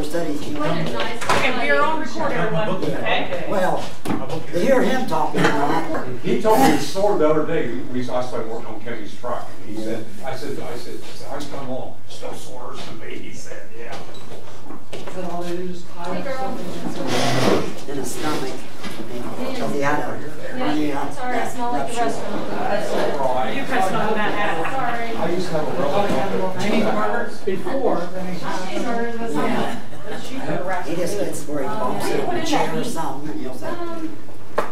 studies. Okay, we are on record, everyone. Okay. Well, to hear him talking tonight. He told me his story the other day. I started working on Kenny's truck, and he said, I said, how's it coming along? Still sore to me. He said, yeah. Then all they do is hide something. In his stomach. Yeah, sorry, I smell like the restaurant. You pressed on that. Sorry. I used to have a real Cheeseburgers before, then he Cheeseburgers was Yeah. not. He just gets where he bumps it in a chair or something, and he'll say, Put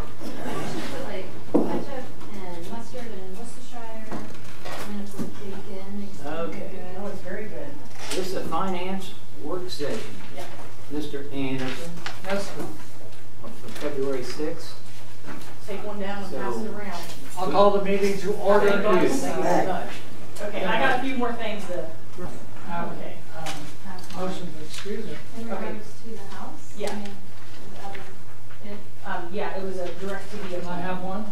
like ketchup and mustard and Worcestershire. I'm gonna put bacon. Makes it Okay. good. Oh, it's very good. This is a finance work session. Yeah. Mr. Anderson, Yes, for February 6th. Take one down and pass it around. I'll call the meeting to order. Thank you very much. Okay, I got a few more things to. Okay. Motion to excuse it. In regards to the house? Yeah. I mean, the other- Yeah, it was a direct to the. Can I have one?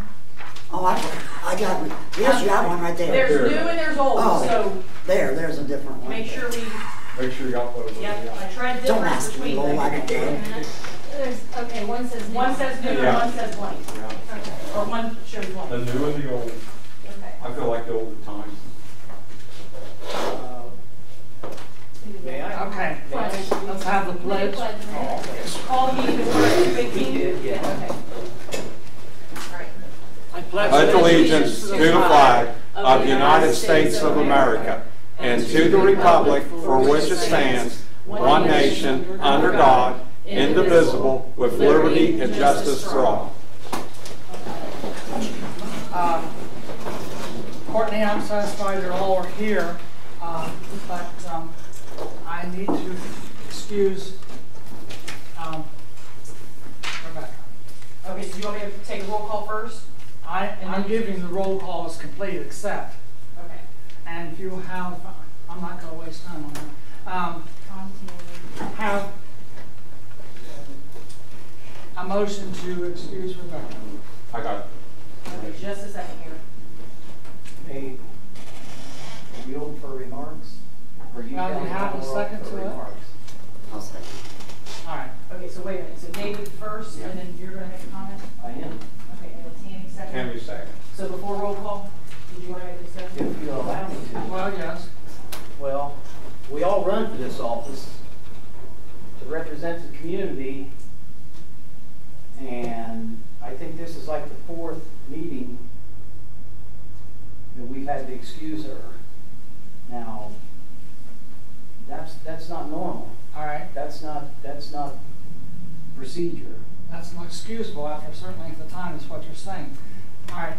oh, I got one. Yes, you got one right there. There's new and there's old, Oh. so There's a different one. make sure we. Make sure you got those. Yep, I tried Don't different ask me, between Lowell, I them. don't know. There's, okay, one says new. One says new and Yeah. one says blank, Yeah. Okay. or one shows The one. new and the old. Okay. I feel like the old times. May I? Okay, let's have the pledge. Call the meeting to order. Big He meeting. did, yeah. Okay. All right. I Pledge allegiance to the flag of the United States of America and to the republic for which it stands, one nation, under God, indivisible, with liberty and justice for all. Courtney, I'm satisfied they're all are here, but I need to excuse Rebecca. Okay, so you want me to take a roll call first? I'm giving the roll call as complete, except, Okay. and if you have, I'm not going to waste time on that. Have a motion to excuse Rebecca. I got Okay, just a second here. May, are we open for remarks? Or you Well, you have a we're open second for to it? remarks? I'll say. All right. Okay, so wait a minute. So David first, Yeah. and then you're going to make a comment? I am. Okay, and then Tammy second? Tammy second. So before roll call, did you want to make a discussion? If you allow me to. Well, yes. Well, we all run for this office to represent the community, and I think this is like the fourth meeting that we've had to excuse her. Now, that's not normal. All right. That's not procedure. That's not excusable after certain length of time is what you're saying. All right.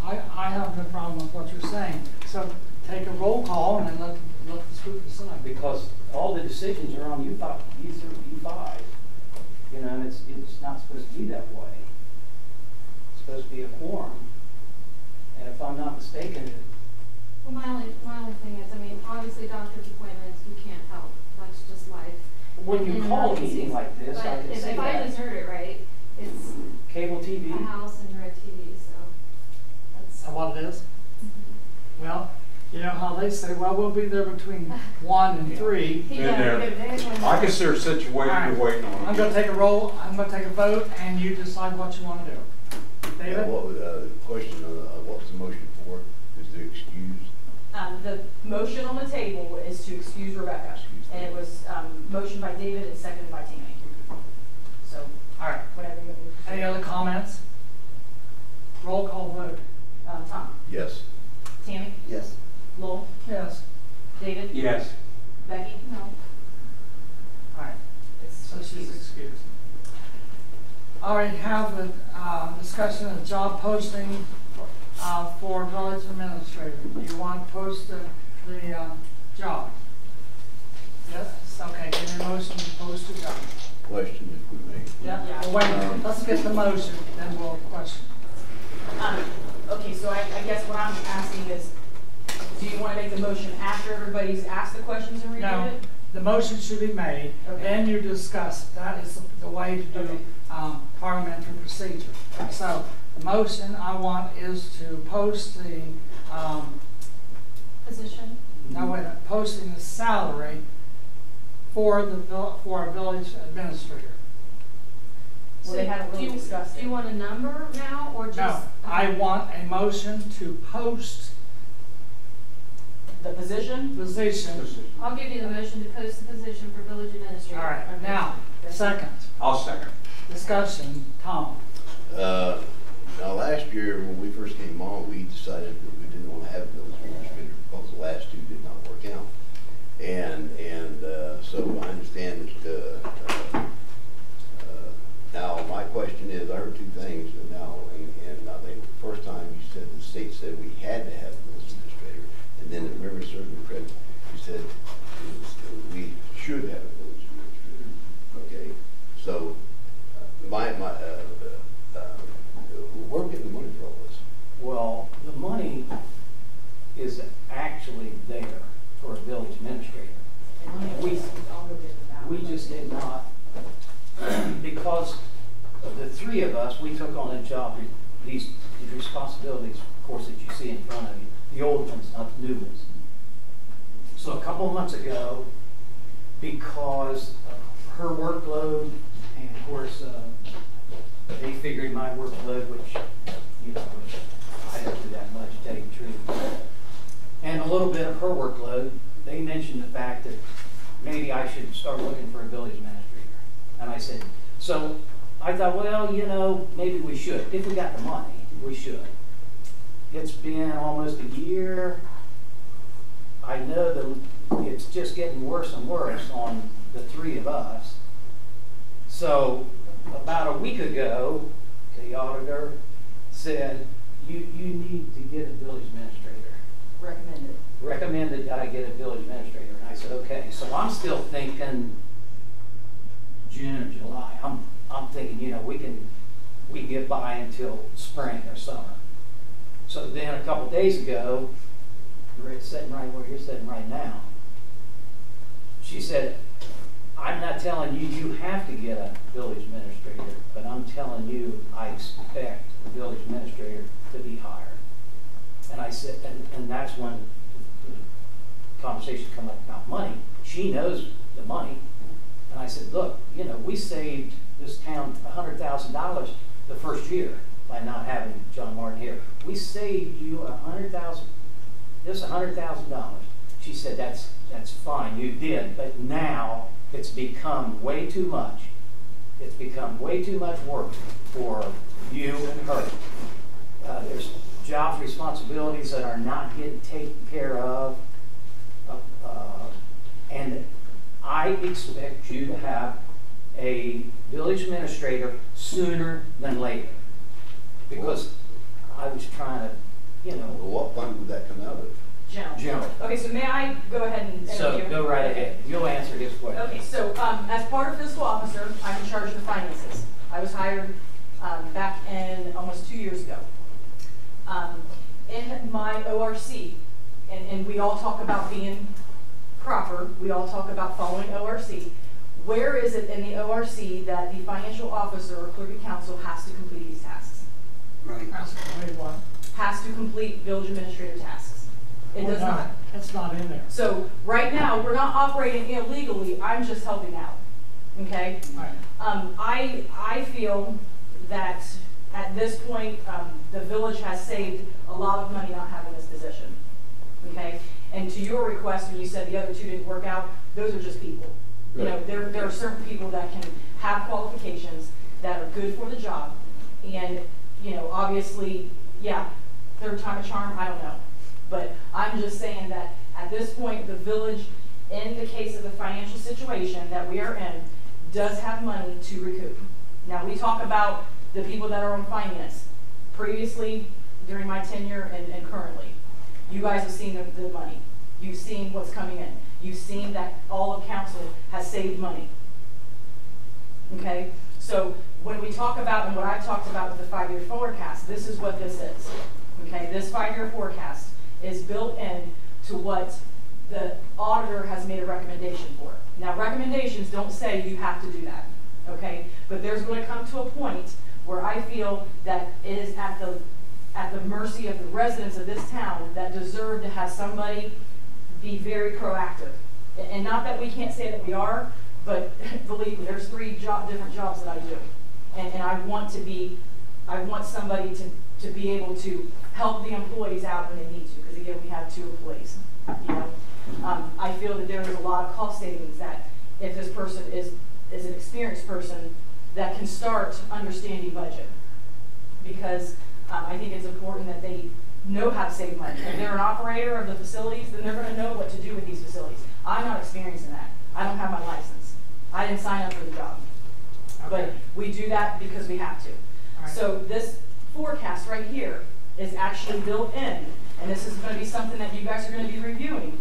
I have no problem with what you're saying. So take a roll call and then let the group decide. Because all the decisions are on you five. You know, and it's not supposed to be that way. It's supposed to be a quorum. And if I'm not mistaken, Well, my only thing is, I mean, obviously doctor's appointments, you can't help. That's just life. when you In call a emergencies. meeting like this, But I can say if I that. just heard it right, it's Cable TV. a house and DirecTV, so that's. Is that what it is? Well, you know how they say, well, we'll be there between 1 and 3. Been there. I can see her situation you're waiting on. I'm going to take a roll, I'm going to take a vote, and you decide what you want to do. David? What was the question, what was the motion for? Is to excuse? The motion on the table is to excuse Rebecca. And it was motioned by David and seconded by Tammy. So, All right. whatever you want to do. Any other comments? Roll call vote. Tom? Yes. Tammy? Yes. Lowell? Yes. David? Yes. Becky? No. All right. So she's excused. All right, have a discussion of job posting for village administrator. Do you want to post the job? Yes? Okay, give me a motion to post the job. Question if we may. Yeah? Well, wait a minute. Let's get the motion, then we'll question. Okay, so I guess what I'm asking is, do you want to make the motion after everybody's asked the questions and reviewed No, it? the motion should be made, Okay. then you discuss. That is the way to do Okay. parliamentary procedure. So the motion I want is to post the, Position. no wait, posting the salary for a village administrator. Well, they haven't really discussed Do it. you want a number now, or just? No, I want a motion to post The position, position. I'll give you the motion to post the position for village All administrator. right, now, second, I'll second. discussion, Tom. Now, last year, when we first came on, we decided that we didn't want to have a village administrator because the last two did not work out. And so I understand that, now my question is, I heard two things now, and I think the first time you said the state said we had to have a village administrator, and then if memory serves me correct, you said we should have a village administrator. Okay, so we're getting the money for all this. Well, the money is actually there for a village administrator. We just did not, because of the three of us, we took on a job, these responsibilities, of course, that you see in front of you, the old ones, not the new ones. So a couple of months ago, because of her workload, and of course, they figured my workload, which, you know, I don't do that much, to tell you the truth. And a little bit of her workload, they mentioned the fact that maybe I should start looking for a village administrator. And I said, so I thought, well, you know, maybe we should. If we got the money, we should. It's been almost a year. I know that it's just getting worse and worse on the three of us. So about a week ago, the auditor said, you need to get a village administrator. Recommended that I get a village administrator. And I said, okay. So I'm still thinking June or July. I'm thinking, you know, we can get by until spring or summer. So then a couple days ago, we're sitting right where you're sitting right now. She said, I'm not telling you you have to get a village administrator, but I'm telling you I expect the village administrator to be hired. And I said, and that's when the conversation come up about money. She knows the money. And I said, look, you know, we saved this town $100,000 the first year by not having John Martin here. We saved you $100,000. This $100,000. She said, that's fine, you did, but now it's become way too much. It's become way too much work for you and her. There's jobs, responsibilities that are not getting taken care of, and I expect you to have a village administrator sooner than later, because I was trying to, you know. Well, what fund would that come out of? General. Okay, so may I go ahead and So interview? go right ahead. You'll answer his question. Okay, so as part of fiscal officer, I'm in charge of the finances. I was hired back in almost 2 years ago. In my ORC, and we all talk about being proper, we all talk about following ORC. Where is it in the ORC that the financial officer or clerk of council has to complete these tasks? Right. Has to complete village administrative tasks. It does not. It's not in there. So right now, we're not operating illegally, I'm just helping out, okay? Right. I feel that at this point, the village has saved a lot of money not having this position, okay? And to your request, when you said the other two didn't work out, those are just people. You know, there are certain people that can have qualifications that are good for the job, and, you know, obviously, yeah, third time a charm, I don't know. But I'm just saying that at this point, the village, in the case of the financial situation that we are in, does have money to recoup. Now, we talk about the people that are on finance. Previously, during my tenure and currently, you guys have seen the money. You've seen what's coming in. You've seen that all of council has saved money. Okay? So when we talk about, and what I talked about with the 5-year forecast, this is what this is. Okay? This 5-year forecast is built in to what the auditor has made a recommendation for. Now, recommendations don't say you have to do that, okay? But there's going to come to a point where I feel that it is at the mercy of the residents of this town that deserve to have somebody be very proactive And not that we can't say that we are, but believe me, there's 3 different jobs that I do. And I want somebody to be able to help the employees out when they need to, because again, we have 2 employees, you know. I feel that there is a lot of cost savings that if this person is an experienced person that can start understanding budget. Because I think it's important that they know how to save money. If they're an operator of the facilities, then they're going to know what to do with these facilities. I'm not experienced in that. I don't have my license. I didn't sign up for the job. But we do that because we have to. Right. So this forecast right here is actually built in, and this is going to be something that you guys are going to be reviewing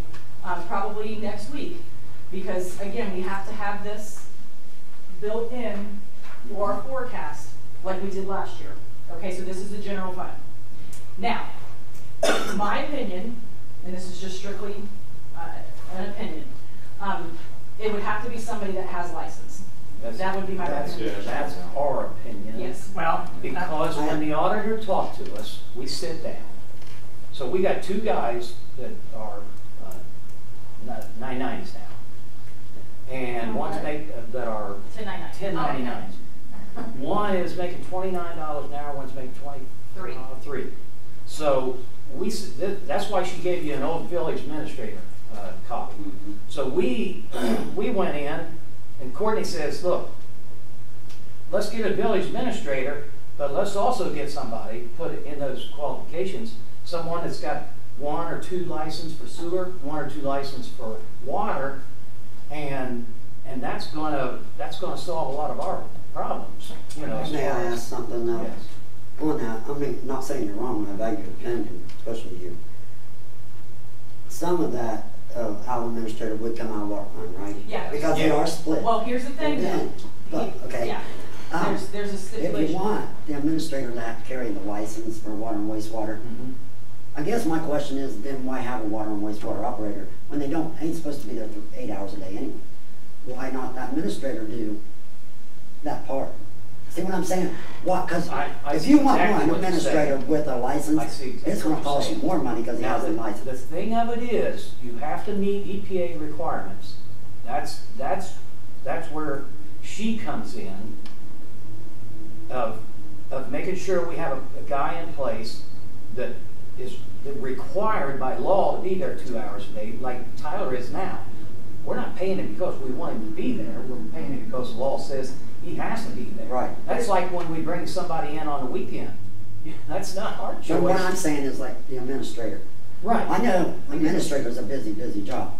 probably next week. Because again, we have to have this built in for our forecast like we did last year. Okay, so this is the general fund. Now, my opinion, and this is just strictly an opinion, it would have to be somebody that has license. That would be my recommendation. That's our opinion. Yes. Well, Because when the auditor talked to us, we sit down. So we got 2 guys that are 990s now. And one's that are 1099s. One is making $29 an hour, one's making 23. So that's why she gave you an old village administrator copy. So we went in, and Courtney says, look, let's get a village administrator, but let's also get somebody, put it in those qualifications, someone that's got 1 or 2 license for sewer, 1 or 2 license for water, and that's gonna solve a lot of our problems. You know, as May far I as- ask something else? Yes. On that, I mean, not saying you're wrong, I value your opinion, especially you. Some of that, our administrator would come out of water fund, right? Yeah. Because they are split. Well, here's the thing And then, though. but, okay. Yeah. There's a If stipulation. you want the administrator to have to carry the license for water and wastewater, Mhm. I guess my question is, then why have a water and wastewater operator when they ain't supposed to be there for 8 hours a day anyway? Why not the administrator do that part? See what I'm saying? What? Because I if see you want exactly one what you're administrator saying. with a license, I see exactly it's going what to you're cost you saying. more money because he Now, has a the license. thing of it is, you have to meet EPA requirements. That's where she comes in, of making sure we have a guy in place that is required by law to be there 2 hours a day, like Tyler is now. We're not paying him because we want him to be there. We're paying him because the law says he has to be there. Right. That's like when we bring somebody in on the weekend. That's not our choice. But what I'm saying is like the administrator. Right. I know administrator's a busy, busy job.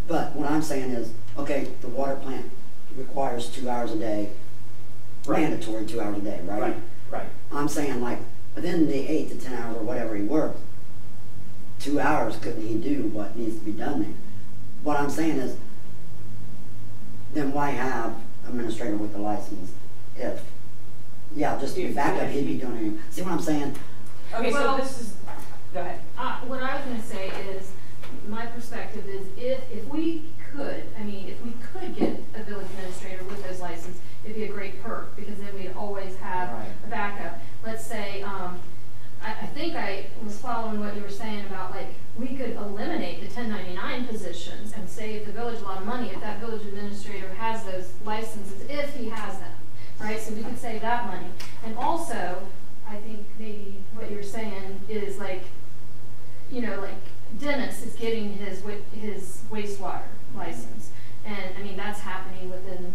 But what I'm saying is, okay, the water plant requires 2 hours a day, Right. mandatory 2 hours a day, right? Right, right. I'm saying like within the 8 to 10 hours or whatever he works, 2 hours couldn't he do what needs to be done there? What I'm saying is, then why have administrator with the license if, yeah, just to be backup, he'd be doing it. See what I'm saying? Okay, so Well- this is, go ahead. What I was gonna say is, my perspective is if we could, if we could get a village administrator with those license, it'd be a great perk, because then we'd always have Right. a backup. Let's say, I think I was following what you were saying about, like, we could eliminate the 1099 positions and save the village a lot of money if that village administrator has those licenses, if he has them, right? So we could save that money. And also, I think maybe what you're saying is like, like Dennis is getting his wastewater license. And that's happening within,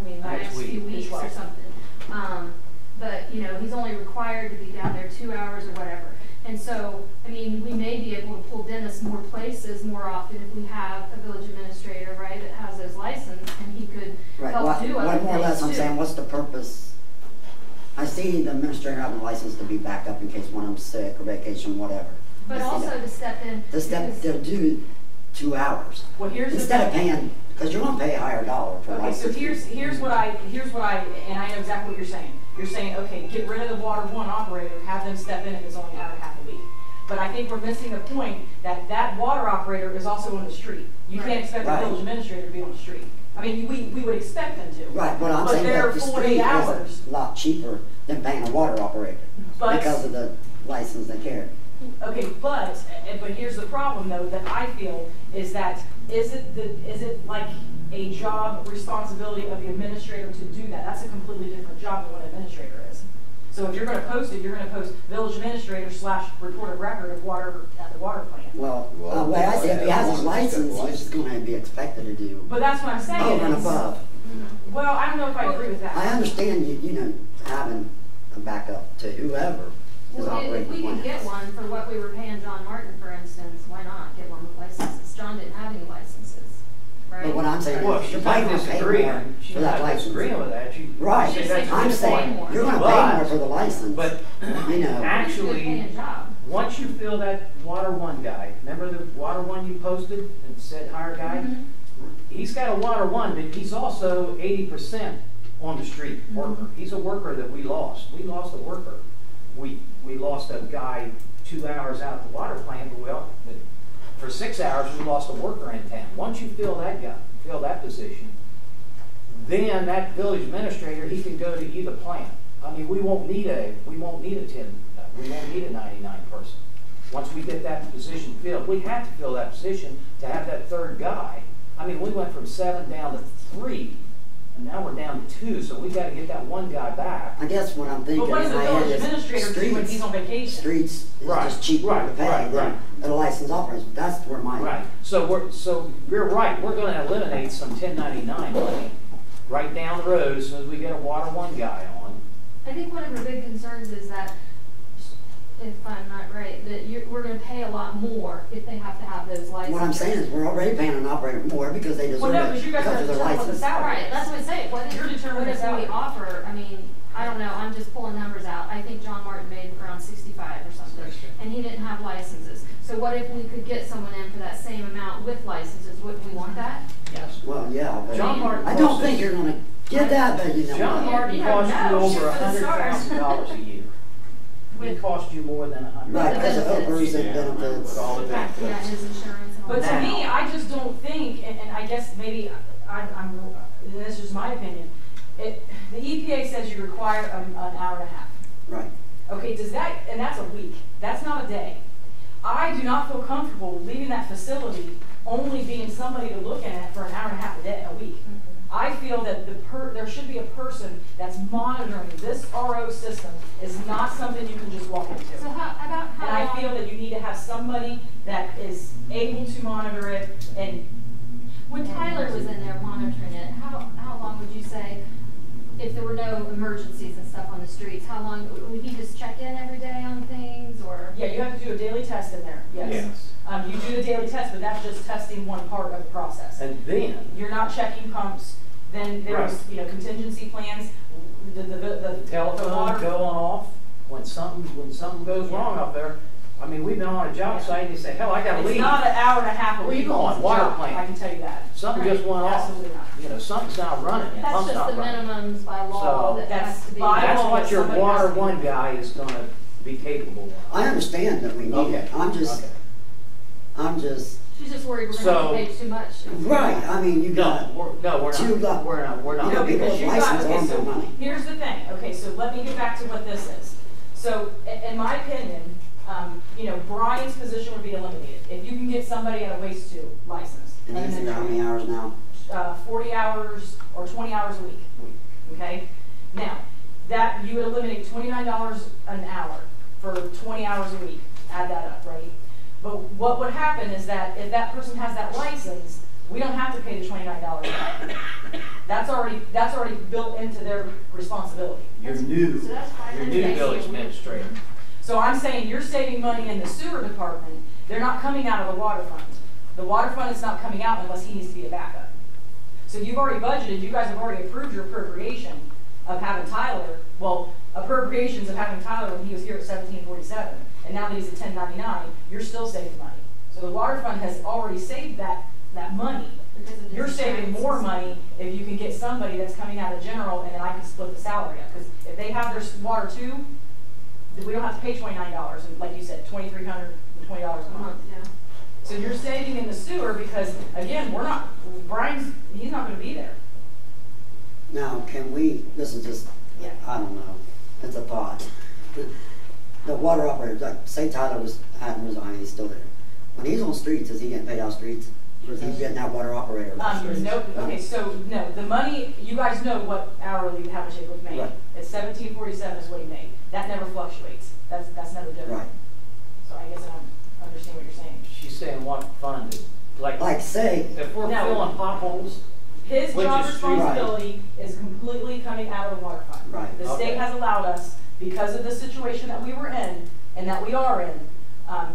the next few weeks or something. But, he's only required to be down there 2 hours or whatever. And so, we may be able to pull Dennis more places more often if we have a village administrator, right, that has those licenses, and he could Right. help What, do other what more or less things I'm too. saying, what's the purpose? I see the administrator having a license to be backup in case one of them's sick or vacation, whatever. But I see also that. to step in. To step, because- to do 2 hours. Well, here's the Instead of thing. paying, because you're gonna pay a higher dollar for a Okay, license. so here's what I, and I know exactly what you're saying. You're saying, okay, get rid of the water one operator, have them step in if it's only an hour and a half a week. But I think we're missing the point that that water operator is also on the street. You can't expect the Right. village administrator to be on the street. We would expect them to. Right, but I'm saying they're that the full street 8 hours. is a lot cheaper than paying a water operator But- because of the license they carry. Okay, but here's the problem though that I feel is that is it like a job responsibility of the administrator to do that? That's a completely different job than what an administrator is. So if you're gonna post it, you're gonna post village administrator / report of record of water at the water plant. Well, the way I say, if he has his license, he's gonna be expected to do But that's what I'm saying. over and is- above. Well, I don't know if I agree with that. I understand you know, having a backup to whoever is Well, operating if the we plant. could get one for what we were paying John Martin, for instance, why not get one with licenses? John didn't have any licenses, right? But what I'm saying Well, is, she's you're not probably gonna pay more disagreeing, she's for that not license. disagreeing with that, you. Right, say that's a I'm good saying, point. you're gonna pay But- more for the license, But you know. It's a good actually, paying job. once you fill that Water One guy, remember the Water One you posted and said hire guy? Mhm. He's got a Water One, but he's also 80% on the street worker. He's a worker that we lost. We lost a worker. We lost a guy 2 hours out at the water plant, but for 6 hours we lost a worker in town. Once you fill that guy, fill that position, then that village administrator, he can go to either plant. I mean, we won't need a 99 person. Once we get that position filled, we have to fill that position to have that third guy. I mean, we went from 7 down to 3, and now we're down to 2, so we gotta get that one guy back. I guess what I'm thinking But what in does the my head village is administrator do when he's on vacation? streets is Right, just cheaper right, to pay right, than right. a licensed operator. That's where my. Right, so you're right, we're gonna eliminate some 1099 money right down the road as soon as we get a Water One guy on. I think one of our big concerns is that, if I'm not right, that we're gonna pay a lot more if they have to have those licenses. What I'm saying is, we're already paying an operator more because they deserve Well, no, it because you guys because are of their determining what the license. salary Right, is. that's what I say, what You're determining if the salary. we offer, I mean, I don't know, I'm just pulling numbers out. I think John Martin made around 65 or something, and he didn't have licenses. So what if we could get someone in for that same amount with licenses? Would we want that? Yes. Well, yeah, but John Martin I don't costs- think you're gonna get that, but you know. John what? Martin You costs never you know. over Shoot for the stars. $100,000 a year. He cost you more than $100,000. Right, because of benefits. Oprah's and benefits. With all the Yeah, benefits. his insurance and all But that. to me, I just don't think, and I guess maybe I'm this is my opinion, the EPA says you require an hour and a half. Right. Okay, does that, and that's a week, that's not a day. I do not feel comfortable leaving that facility only being somebody to look at for an hour and a half a week. I feel that there should be a person that's monitoring this RO system is not something you can just walk into. So about And how I long? feel that you need to have somebody that is able to monitor it and. When Tyler was in there monitoring it, how long would you say, if there were no emergencies and stuff on the streets, how long, would he just check in every day on things, or? Yeah, you have to do a daily test in there, yes. Yes. You do the daily test, but that's just testing one part of the process. And then, You're not checking pumps, then there's, Right. Contingency plans, the telephone water. going off when something goes wrong up there. I mean, we've been on a job site and you say, hell, I gotta It's leave. not an hour and a half a Where you week. going? It's a Water job, plant. I can tell you that. Something just went off. Absolutely not. You know, something's not running, the That's pump's just not the running. minimums by law So, that has to be. by That's law, what your somebody has Water to do One that. guy is gonna be capable of. I understand that we need it. Okay. I'm just, She's just worried we're So- gonna have to pay too much. right, I mean, you got, No, we're not. Two got- We're not. you know, people because with you got- license okay, on so their money. Here's the thing, okay, so let me get back to what this is. So, in my opinion, Brian's position would be eliminated. If you can get somebody at a waste two license. And he's here how many hours now? 40 hours or 20 hours a week, okay? Now, that, you would eliminate $29 an hour for 20 hours a week, add that up, right? But what would happen is that if that person has that license, we don't have to pay the $29 an hour. That's already built into their responsibility. You're new. So that's You're new $500 village a week. administrator. So I'm saying you're saving money in the sewer department, they're not coming out of the water fund. The water fund is not coming out unless he needs to be a backup. So you've already budgeted, you guys have already approved your appropriation of having Tyler, well, appropriations of having Tyler when he was here at 1747, and now that he's at 1099, you're still saving money. So the water fund has already saved that money. Because of You're saving insurances. more money if you can get somebody that's coming out of general, and then I can split the salary up. Because if they have their water too, then we don't have to pay $29, and like you said, $2,320 a month. Yeah. So you're saving in the sewer because, again, he's not gonna be there. Now, can we, this is just, Yeah. I don't know, it's a thought. The water operator, like, say Tyler hadn't resigned, he's still there. When he's on streets, is he getting paid out streets? Because he's getting that water operator. Nope, okay, so, no, the money, you guys know what hourly Havlicek would make. Right. It's $17.47 is what he made. That never fluctuates. That's never different. Right. So I guess I don't understand what you're saying. She's saying what fund, Like say, if we're No. filling potholes, His Which job is street- responsibility is completely coming out of the water fund. Right. The state Okay. has allowed us, because of the situation that we were in, and that we are in,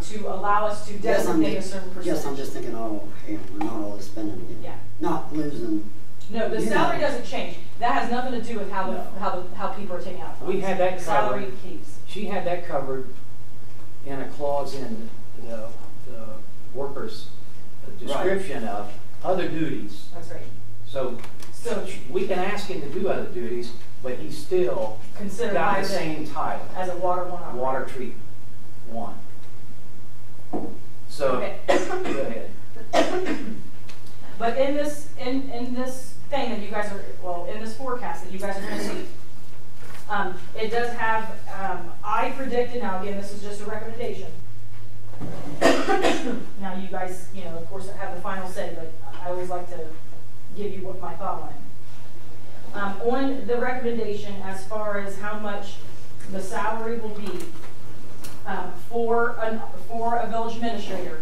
to allow us to yes, I'm designate a certain just, percentage. yes, I'm just thinking, oh, hey, we're not all spending again. Yeah. Not losing. No, the Yeah. salary doesn't change. That has nothing to do with how people are taking out funds. We had that Salary covered. keeps. She had that covered in a clause in the workers' description of other duties. That's right. So So we can ask him to do other duties, but he's still consider got higher the same title, as a water one operator. water treatment one. So, Okay. go ahead. But in this thing that you guys are, well, in this forecast that you guys are going to see, it does have, I predicted, now again, this is just a recommendation. Now you guys, you know, of course, have the final say, but I always like to give you what my thought on it. On the recommendation, as far as how much the salary will be for a village administrator,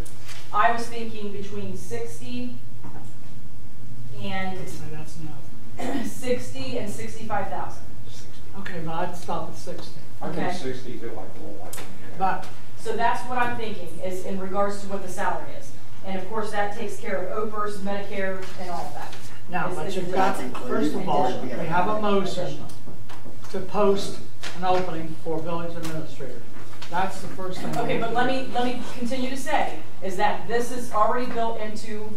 I was thinking between 60 and So that's enough. 60 and 65,000. Okay, but I'd stop at 60. I think Okay. 60 feel like a little like. But So that's what I'm thinking, is in regards to what the salary is. And of course, that takes care of OPERS, Medicare, and all of that. now, Is- but is you've got, included. first of all, we have a motion to post an opening for village administrator. That's the first thing. Okay, but let me continue to say, is that this is already built into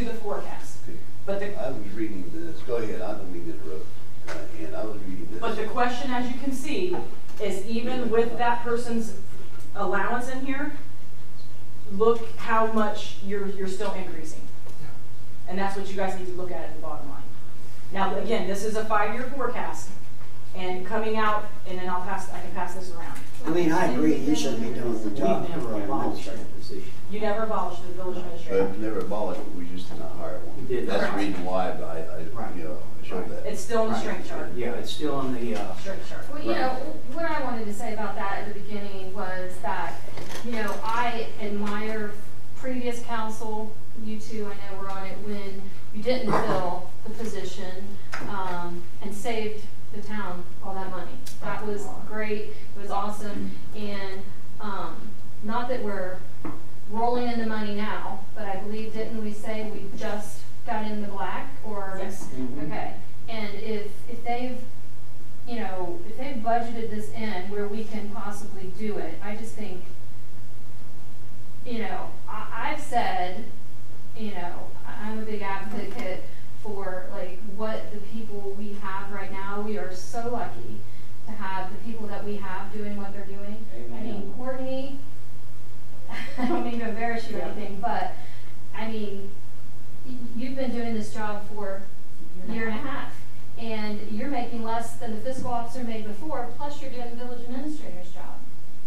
the forecast. But the, I was reading this, go ahead, I don't mean to interrupt, and I was reading this. but the question, as you can see, is even with that person's allowance in here, look how much you're still increasing. And that's what you guys need to look at the bottom line. Now, again, this is a 5-year forecast, and coming out, and then I can pass this around. I mean, I agree, he shouldn't be doing the We job. never for an abolished administrator. that position. You never abolished the village administrator. But never abolished it, we just did not hire one. We did That's not. the reason why Right. I showed that. It's still in the strength chart. Yeah, it's still on the, Strength chart. Well, you know, what I wanted to say about that at the beginning was that, you know, I admire previous council, you two, I know were on it, when you didn't fill the position, and saved the town all that money. That was great, it was awesome, and, not that we're rolling in the money now, but I believe, didn't we say we just got in the black, or? Yes. Okay, and if they've, you know, if they've budgeted this in where we can possibly do it, I just think, you know, I've said, you know, I'm a big advocate for like what the people we have right now. We are so lucky to have the people that we have doing what they're doing. Amen. I mean, Courtney, I don't mean to embarrass you or anything, but I mean, you've been doing this job for a year and a half, and you're making less than the fiscal officer made before, plus you're doing the village administrator's job.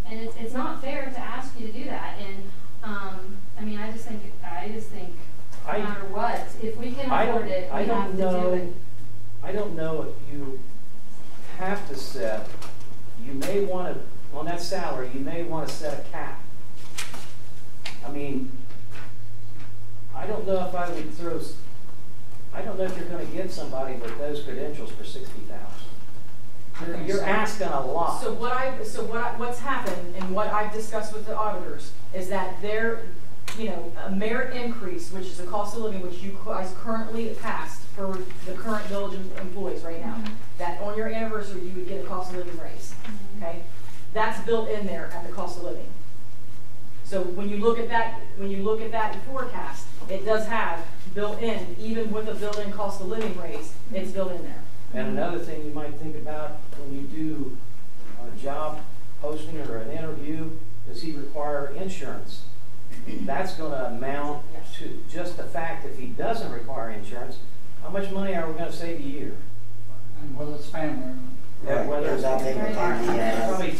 And it's not fair to ask you to do that, and, I mean, I just think no matter what, if we can afford it, we have to do it. I don't know if you have to set, you may want to, on that salary, you may want to set a cap. I mean, I don't know if I would throw, I don't know if you're going to get somebody with those credentials for 60,000. You're asking a lot. So what's happened and what I've discussed with the auditors is that their, you know, a merit increase, which is a cost of living, which you guys currently passed for the current village employees right now, that on your anniversary you would get a cost of living raise. Okay, that's built in there at the cost of living. So when you look at that forecast, it does have built in, even with a built-in cost of living raise, it's built in there. And another thing you might think about when you do a job posting or an interview, does he require insurance? That's going to amount to just the fact if he doesn't require insurance, how much money are we going to save a year? And whether it's family or not. Yeah, whether it's I'll take the time he has. probably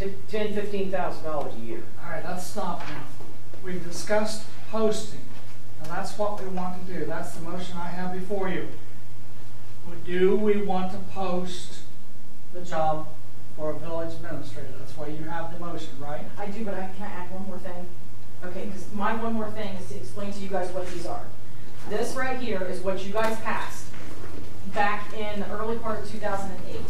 $15,000 a year. All right, let's stop now. We've discussed posting. Now that's what we want to do. That's the motion I have before you. Do we want to post the job for a village administrator? That's why you have the motion, right? I do, but can I add one more thing? Okay, because my one more thing is to explain to you guys what these are. This right here is what you guys passed back in the early part of 2008,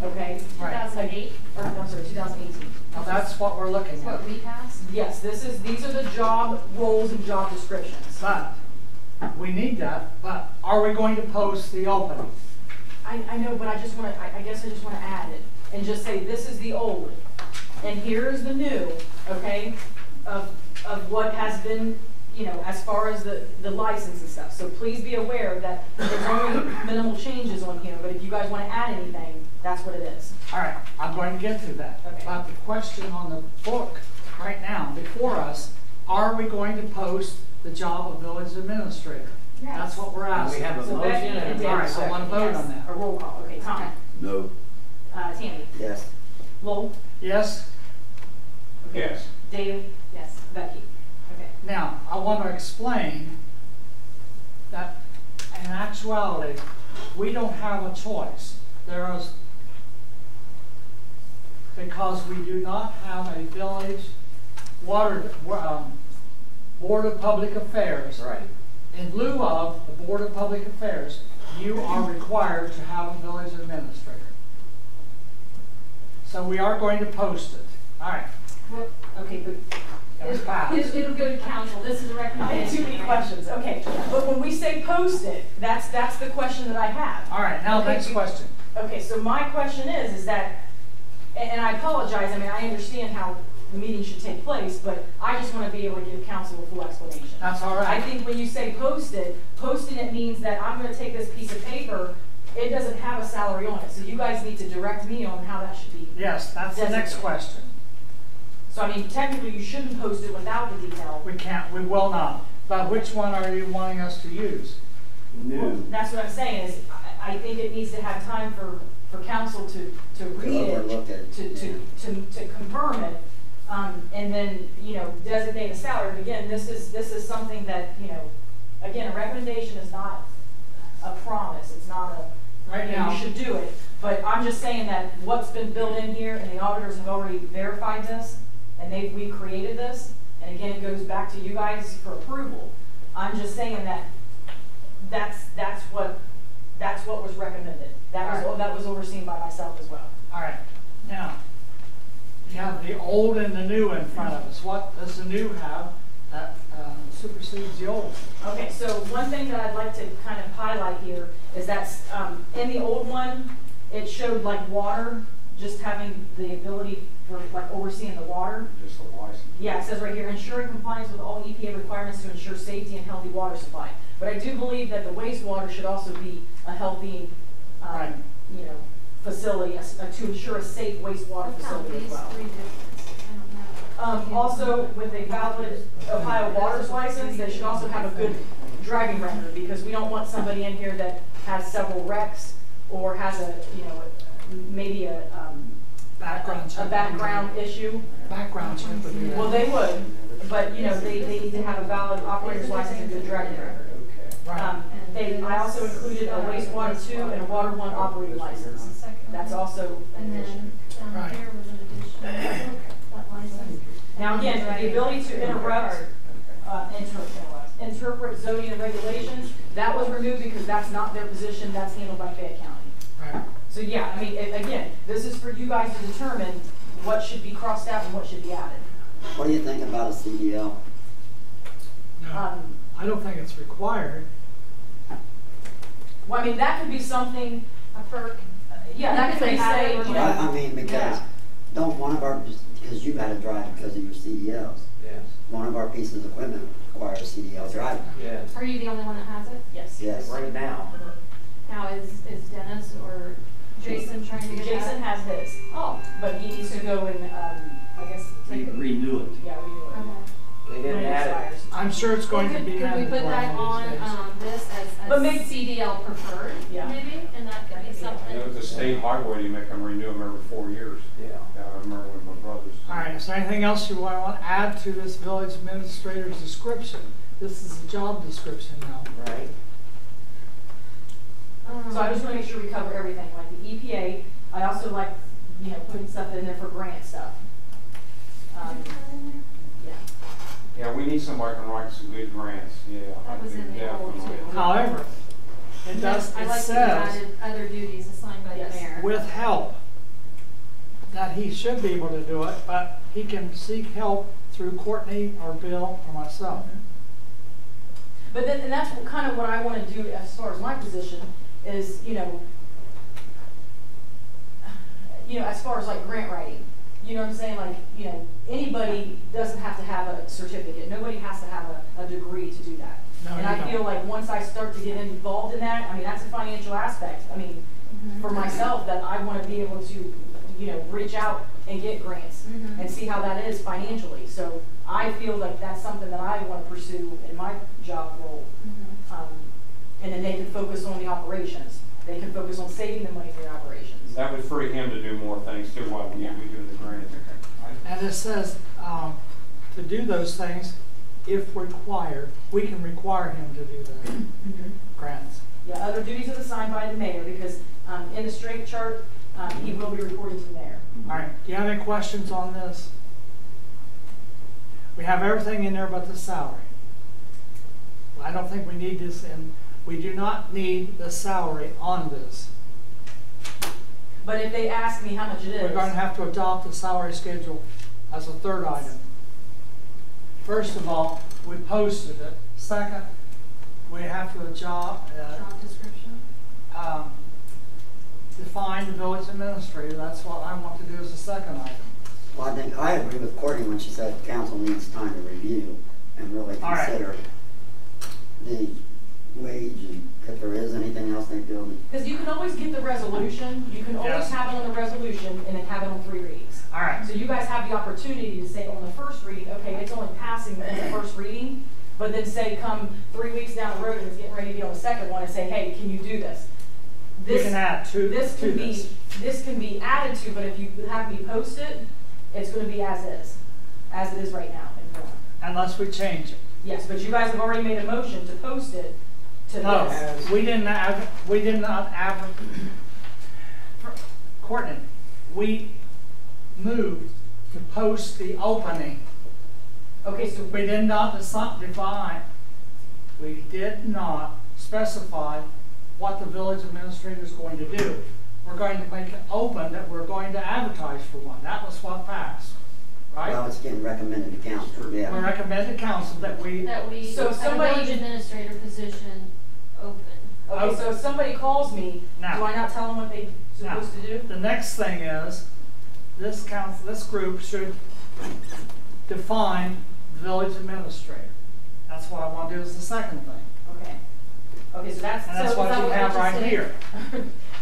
okay? Right. 2008? Or, I'm sorry, 2018. Now that's what we're looking That's at. what we passed? Yes, these are the job roles and job descriptions. But we need that, but are we going to post the opening? I know, but I guess I just want to add it and just say this is the old and here's the new, okay, of what has been, you know, as far as the license and stuff. So please be aware that there's only minimal changes on here, but if you guys want to add anything, that's what it is. All right, I'm going to get to that. Okay. But the question on the book right now before us, are we going to post the job of village administrator? Yes. That's what we're asking. We have a So motion Becky and a and All right, second. I want to vote on that. A roll call. Okay, Tom, No. Tammy, Yes. Lowell, Yes? okay. Yes. Dave, yes. Becky, okay. Now, I want to explain that in actuality, we don't have a choice. There is, because we do not have a village Board of Public Affairs. Right. In lieu of the Board of Public Affairs, you are required to have a village administrator. So we are going to post it. All right. Okay, but That was passed. It'll go to council. This is a I recommendation. had too many questions. Okay, but when we say post it, that's the question that I have. All right, now Okay, next question. Okay, so my question is that, and I apologize, I mean, I understand how the meeting should take place, but I just want to be able to give council a full explanation. That's all I right. think when you say posting it means that I'm going to take this piece of paper, it doesn't have a salary on it, so you guys need to direct me on how that should be. Yes, that's the next question. So I mean, technically you shouldn't post it without the detail. We can't, we will not. But which one are you wanting us to use? Well, New. that's what I'm saying is, I think it needs to have time for council to read it, overlook it. to confirm it, and then, you know, designate a salary. But again, this is something that, you know, again, a recommendation is not a promise. It's not a, Right you know, now. you should do it. But I'm just saying that what's been built in here, and the auditors have already verified this, and we created this, and again, it goes back to you guys for approval. I'm just saying that that's what was recommended. That was overseen by myself as well. All right. Now, you have the old and the new in front of us. What does the new have that supersedes the old? Okay, so one thing that I'd like to kind of highlight here is that in the old one, it showed like water, just having the ability for like overseeing the water. Just a license. Yeah, it says right here, ensuring compliance with all EPA requirements to ensure safety and healthy water supply. But I do believe that the wastewater should also be a healthy, Right. you know, facility to ensure a safe wastewater I found facility as these well. three differences. I don't know. Also, with a valid Ohio Waters license, they should also have a good driving record, because we don't want somebody in here that has several wrecks or has a, you know, maybe a Background check. background issue. Background check would be Well, they would, but, you know, they need to have a valid operator's license and good driving record. Okay. I also included a wastewater 2 and a water 1 operating license. That's also an And addition. then down Right. here was an addition, that license. Now, again, the ability to interpret zoning and regulations, that was removed because that's not their position, that's handled by Fayette County. Right. So yeah, I mean, again, this is for you guys to determine what should be crossed out and what should be added. What do you think about a CDL? No, I don't think it's required. Well, I mean, that could be something, A perk. yeah, that could be say, you know, I mean, because Yeah. don't one of our, because you gotta drive because of your CDLs. Yes. One of our pieces of equipment requires CDL driving. Yes. Are you the only one that has it? yes. Yes. Right now. Now, is Dennis or Jason trying to get that? Jason has his, Oh, but he needs to go and, I guess, take it. Renew it. Yeah, renew it. okay. They didn't When it add it. expires. I'm sure it's going to Could be we mandatory put that one of these on days. this But as maybe- CDL preferred, Yeah. maybe? And that could be You know, something. with the state highway, you make them renew them every 4 years. Yeah. Yeah, I remember when my brothers. All right, is there anything else you want to add to this village administrator's description this is a job description now. Right. So I just wanna make sure we cover everything, like the EPA, I also like, you know, putting stuff in there for grant stuff. Yeah. Yeah, we need somebody who can write some good grants, yeah. That was in the old Definitely. too. However, it does, I it like the says, added other duties assigned by the Yes. mayor. with help, that he should be able to do it, but he can seek help through Courtney or Bill or myself. But then, and that's kind of what I want to do as far as my position is, you know, as far as like grant writing, you know what I'm saying? Like, you know, anybody doesn't have to have a certificate. Nobody has to have a degree to do that. No, And you I don't. feel like once I start to get involved in that, I mean, that's a financial aspect. I mean, for myself, that I want to be able to, you know, reach out and get grants Mhm. and see how that is financially. So I feel like that's something that I want to pursue in my job role. And then they can focus on the operations. They can focus on saving the money for the operations. That would free him to do more things too while we doing the grant. And it says, to do those things, if required, we can require him to do the grants. Yeah, other duties are assigned by the mayor because in the straight chart, he will be reporting to the mayor. All right, do you have any questions on this? We have everything in there but the salary. I don't think we need this in, we do not need the salary on this. But if they ask me how much it is. We're going to have to adopt the salary schedule as a third item. First of all, we posted it. Second, we have to Job description. define the village administrator. That's what I want to do as a second item. Well, I think I agree with Courtney when she said council needs time to review and really All right. consider the wage and if there is anything else they feel. Because you can always get the resolution, you can always Yes. have it on the resolution and then have it on 3 readings. All right. So you guys have the opportunity to say on the first reading, okay, it's only passing on the first reading, but then say come 3 weeks down the road and it's getting ready to be on the second one and say, hey, can you do this? We can add to This can be, this can be added to, but if you have me post it, it's going to be as it is right now. in form. unless we change it. Yes, but you guys have already made a motion to post it to No, this. we did not Courtney, we moved to post the opening. Okay, so We did not define, we did not specify what the village administrator is going to do. We're going to make it open that we're going to advertise for one. That was what passed, right? Well, it's getting recommended to council, We yeah. recommend to council that we, That we So have somebody- a village administrator position open. Okay, so if somebody calls me, Now. do I not tell them what they're supposed to do? the next thing is, this council, this group should define the village administrator. That's what I want to do as the second thing. Okay. Okay, so that's. And that's so is what that you have you're right saying? here.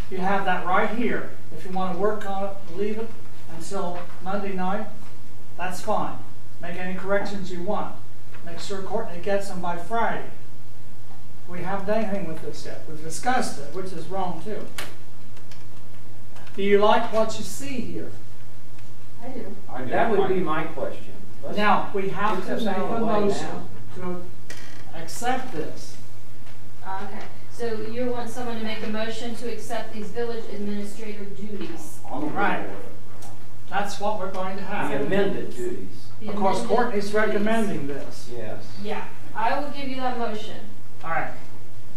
You have that right here. If you want to work on it, leave it until Monday night, that's fine. Make any corrections you want. Make sure Courtney gets them by Friday. We haven't done anything with this yet. We've discussed it, which is wrong too. Do you like what you see here? I do. That would be my question. Let's- Now, we have Get to this make out a of the way motion to accept this. Okay, so you want someone to make a motion to accept these village administrator duties? I'm agreeable Right. with it. That's what we're going to The have. amended duties, The Of course, amended Courtney's duties. recommending this. yes. Yeah, I will give you that motion. All right.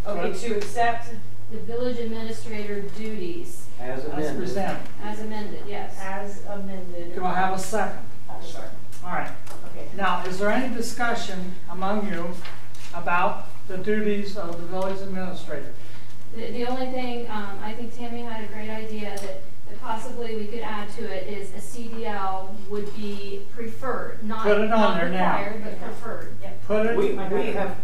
Okay, to accept The village administrator duties As As amended. presented. as amended, yes. as amended. Do I have a second? I'll second. All right. Okay. Now, is there any discussion among you about the duties of the village administrator? The only thing, I think Tammy had a great idea that possibly we could add to it is a CDL would be preferred, not Put it on there now. required, but preferred. Yep. Put it. We have,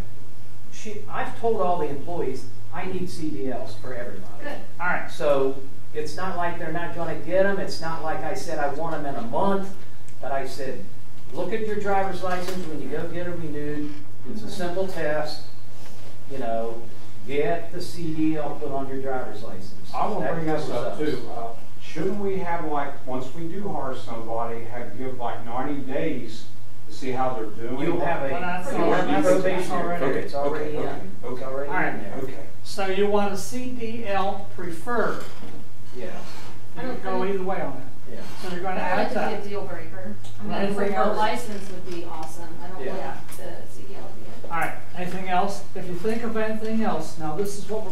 I've told all the employees, I need CDLs for everybody. Good. All right. So it's not like they're not gonna get them, it's not like I said I want them in a month, but I said, look at your driver's license when you go get it renewed, it's a simple test, you know, get the CDL put on your driver's license. I will That bring this covers up us. too. Shouldn't we have like, once we do hire somebody, have give like 90 days to see how they're doing. You'll have Well, that's you'll have already- probation already. already, it's already in, Okay. it's already All right. in there. Okay. So you want a CDL preferred. Yeah, I You don't- can go either way on that. yeah. So you're gonna I add want it to that. be a deal breaker. I mean, Anything a else? license would be awesome. I don't Yeah. want the CDL to be All right, anything else? If you think of anything else, now this is what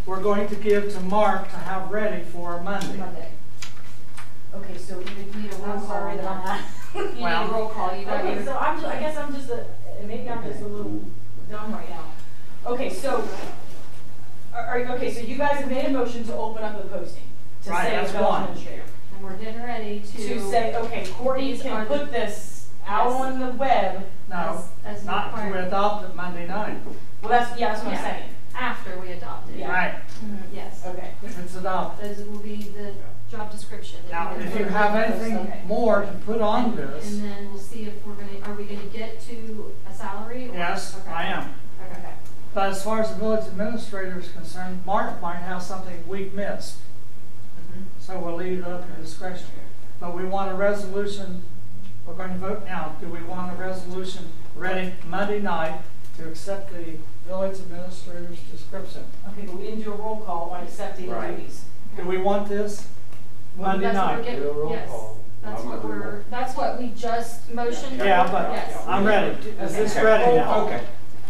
we're going to give to Mark to have ready for Monday. Monday. Okay, so You need a roll I'm call sorry on that I'm that. not. You need Well- a roll call. You got Okay, your. so I guess I'm just maybe I'm just a little dumb right now. Okay, so, okay, so you guys have made a motion to open up the posting, to Right, say that's village one. administrator. And we're getting ready To say, okay, Courtney These are can the- put this out Yes. on the web. No, as not until we required. adopt it Monday night. Well, that's what I'm Yeah. saying. After we adopt it. Yeah. Right, Yes. Okay. if it's adopted. Those will be the job description. that Now, we if can you put have in the post. anything Okay. more to put on this, And then we'll see if are we gonna get to a salary? Or? yes, Okay. I am. Okay. But as far as the village administrator is concerned, Mark might have something we've missed. So we'll leave it up to discretion. But we want a resolution, we're going to vote now, do we want a resolution ready Monday night to accept the village administrator's description? Okay, but we didn't do a roll call on accepting the Right. duties. Do we want this Monday That's what we're night? getting. Do a roll Yes. call. That's what we just motioned. Yeah, but Yes. I'm ready. Is this Okay. ready now? Okay.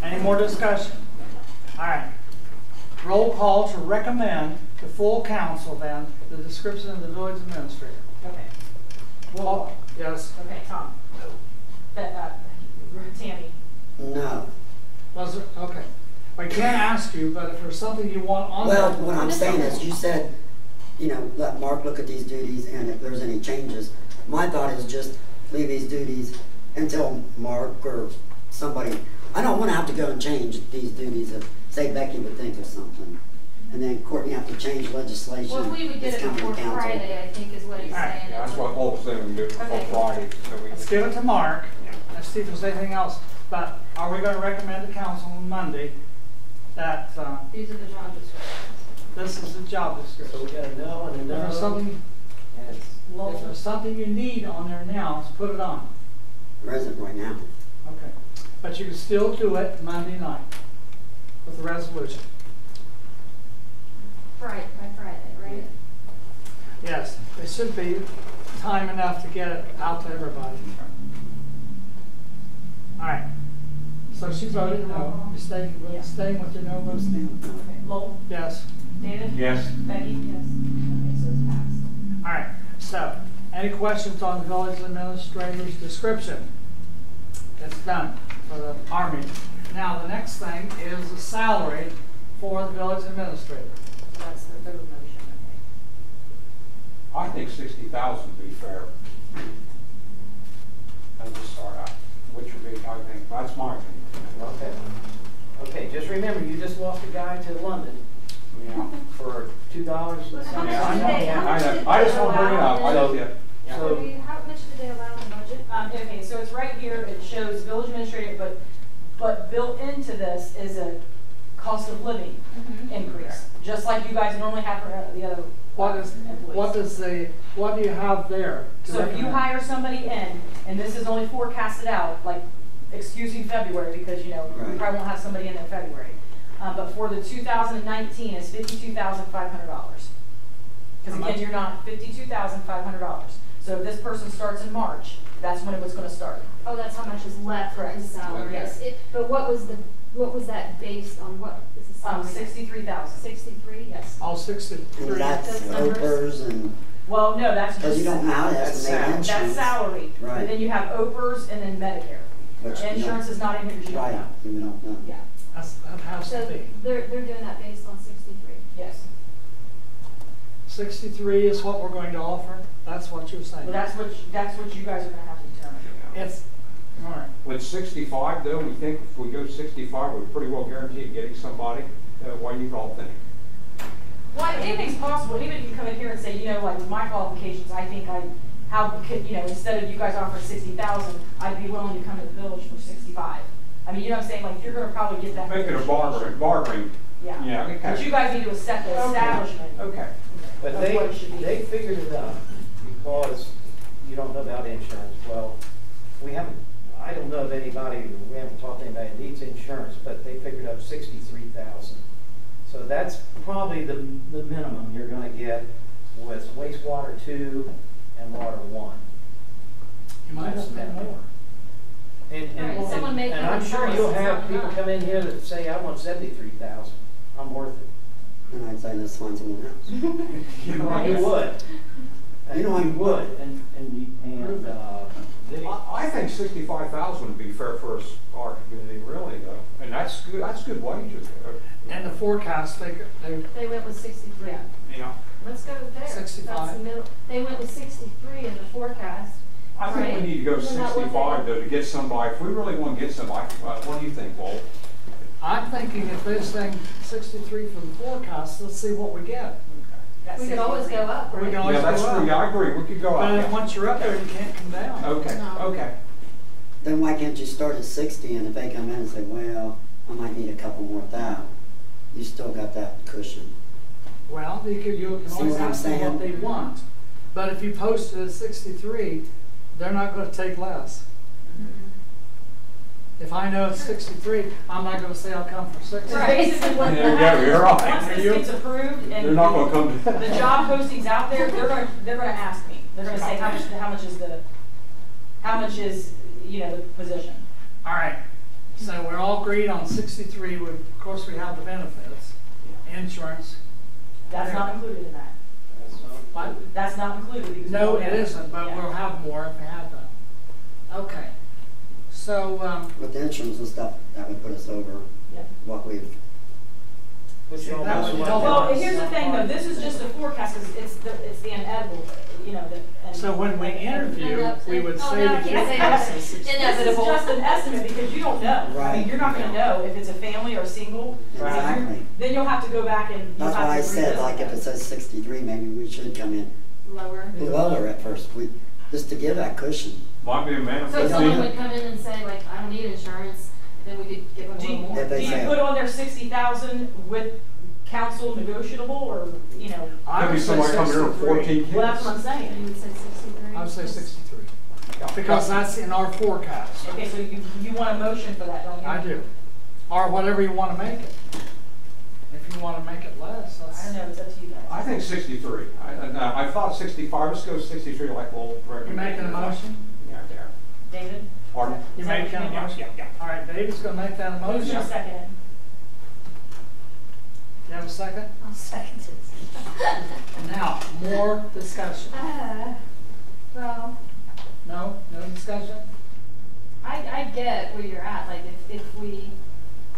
Any more discussion? All right. Roll call to recommend to full council then the description of the village administrator. Okay. Well, yes. Okay, Tom. Tammy. No. Was it? Okay. I can't ask you, but if there's something you want on Well, there. what I'm saying is, you said, let Mark look at these duties, and if there's any changes. My thought is just leave these duties until Mark or somebody, I don't wanna have to go and change these duties if, say Becky would think of something. And then Courtney have to change legislation. Well, if we would get it's it coming to before council. Friday, I think is what he's All right. saying. Yeah, that's what Paul was saying, we do it before Okay. Friday, so we. Let's give it to Mark. Let's see if there's anything else. But are we gonna recommend to council on Monday that, These are the job descriptions. this is the job So description? we got a no and a If no. there's something, And it's if there's something you need on there now, let's put it on. There isn't right now. Okay. But you can still do it Monday night with the resolution. By Friday, right? Yes, there should be time enough to get it out to everybody. All right. So she voted no. You staying with your no vote? Okay. Lowell? Yes. David? Yes. Becky? Yes. Okay, so it's passed. All right. So, any questions on the village administrator's description? It's done for the Army. Now, the next thing is the salary for the village administrator. That's the third motion, I think 60,000 would be fair. I'll just start out, which would be, I think, that's my opinion. Okay. Okay, just remember, you just lost a guy to London Yeah. for $2 and some Yeah, I know. cents. I just want to bring it up, I So- just, yeah. So, How much did they allow in the budget? Okay, so it's right here, it shows village administrator, but built into this is a cost of living increase, just like you guys normally have for the other employees. What do you have there? to So if you recommend? hire somebody in, and this is only forecasted out, like, excusing February, because, we Right. probably won't have somebody in there February. But for the 2019, it's $52,500. Because How much? again, you're not $52,500. So if this person starts in March, that's when it was gonna start. Oh, that's how much is left of Correct. his salary. Yes. But what was that based on? What is the salary? 63,000. 63? Yes. All 63. And that's Those numbers? OPERS and, Well, no, that's because just, you don't know how to That's estimate salary. insurance. that's salary. Right. But then you have OPERS and then Medicare. Which, Insurance is not in here, because you don't Right, know. we don't know. Yeah, That has So to be. they're doing that based on 63. yes. 63 is what we're going to offer? That's what you're saying? Well, that's what you guys are gonna have to determine. It's, all right. With 65 though, we think if we go 65, we're pretty well guaranteed getting somebody. What do you all think? Well, anything's possible. Anybody can come in here and say, like with my qualifications, I think instead of you guys offering 60,000, I'd be willing to come to the village for 65. I mean, you know what I'm saying? Like, you're gonna probably get that. Making a bargaining. Yeah. Yeah, okay. But you guys need to set the establishment. Okay. but Of what it should be. they figured it out because you don't know about insurance. Well, we haven't I don't know of anybody, we haven't talked to anybody that needs insurance, but they figured up 63,000. So that's probably the minimum you're gonna get with wastewater 2 and water 1. You might have to pay more. And someone may and come I'm and sure tell us you'll it's have not people enough. come in here that say, I want 73,000, I'm worth it. And I'd say let's find someone else. You would. You know, You would, I think 65,000 would be fair for our community, really, though. And that's good wages. And the forecast, They went with 63. Yeah. Yeah. Let's go there. 65. That's the middle. They went with 63 in the forecast. I think Right. we need to go Isn't that what 65 they- though to get somebody. If we really want to get somebody, what do you think, Walt? I'm thinking if they're saying 63 for the forecast, let's see what we get. That's We could always go up, We right? can always Yeah, that's go true. up. Yeah, I agree. We could go But up. if Yeah. once you're up there, you can't come down. Okay, No. okay. Then why can't you start at 60 and if they come in and say, well, I might need a couple more thou, you still got that cushion. Well, you can See always what I'm ask them saying? what they want. But if you post it at 63, they're not gonna take less. If I know it's 63, I'm not gonna say I'll come for 60. So basically what There you will go, happen is, you're right. once this gets approved They're not going to and come to. the job posting's out there, they're gonna ask me. They're gonna say, how much is, you know, the position? All right, so we're all agreed on 63, of course we have the benefits, insurance. That's not included in that. What? That's not included because. No, we it don't have- isn't, but Yeah. we'll have more if we have that. Okay, so, With the insurance and stuff, that would put us over Yeah. what we've, Which See, you that almost would went help. down. Well, here's the thing though, this is just a forecast, 'cause it's the inevitable, you know, and. so when we interview, we would say no, I that you can't say pass that. the 63. This is just an estimate because you don't know. I mean, Right. you're not gonna know if it's a family or single. Right. exactly. Then you'll have to go back and. you'll That's have why I to said, revisit like, if that. it says 63, maybe we should come in Lower. lower at first, just to give that cushion. Might be a So if manifest. someone would come in and say like, I don't need insurance, then we could give them a Do little you, more. If do they you say- put on there 60,000 with council negotiable or, you know? I Maybe would say somebody come here with 63. 14 kids. Well, that's what I'm You saying. would say 63? I would say 63, because that's in our forecast. Okay, so you want a motion for that, don't you? I do. Or whatever you want to make it. If you want to make it less, I that's. don't know, it's up to you guys. I think 63. I thought 65. Let's go 63 like Walt You recommended. making a motion? Yeah, there. David? Pardon? You Is that making a what you motion? Yeah. All right, David's gonna make that a Who's motion. gonna second it? You have a second? I'll second it. Now, more discussion. Well, No? No discussion? I get where you're at, like if we,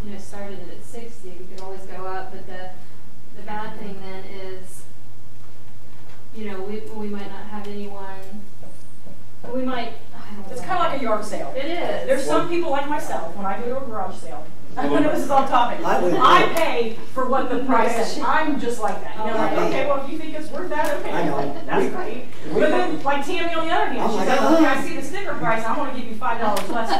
you know, started it at 60, we could always go up, but the bad thing then is, you know, we might not have anyone, we might, I don't know. It's kind of like a yard sale. It is. There's some people like myself, when I go to a garage sale, I know this is off topic. I would- I pay for what the price is. I'm just like that. You know, like, Okay. okay, well, if you think it's worth that, okay. I know. That's great. But then, like Tammy on the other hand, I'm she's like, like, okay, I see the sticker price, I'm gonna give you $5 less.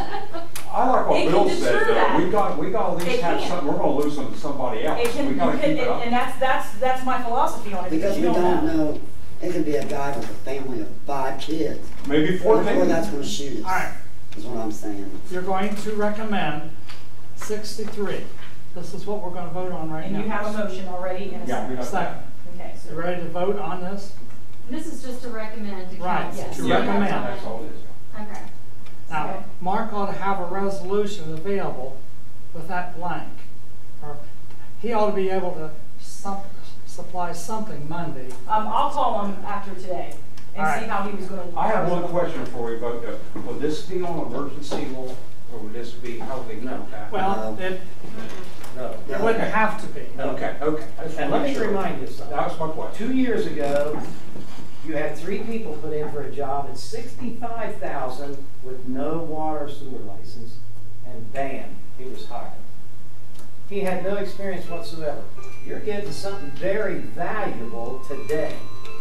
I like what It can Bill deter said, though. that. We got at least It have can. something, we're gonna lose some to somebody else. It can, We you gotta can, keep it up. and that's my philosophy on it, Because because we you don't don't know. know, it could be a guy with a family of 5 kids. Maybe Before 14. that's when shoot us. All right, Is what I'm saying. you're going to recommend 63. This is what we're going to vote on right And now. you have a motion already in a Yeah, we second. got Second. that. Okay, You so, ready to vote on this? This is just to recommend to Right, council. to so Yeah, recommend. that's all it is. Okay. Now, Okay. Mark ought to have a resolution available with that blank. Or he ought to be able to supply something Monday. I'll call him after today All and see right. how he was gonna. I have one question before we vote though. Will this be on emergency law or will this be, how will they count that? Well, No. it No. wouldn't have to be. No. Okay, okay. I just And wanna let make me sure. remind you something. That was my question. 2 years ago, you had 3 people put in for a job at 65,000 with no water sewer license, and bam, he was hired. He had no experience whatsoever. You're getting something very valuable today.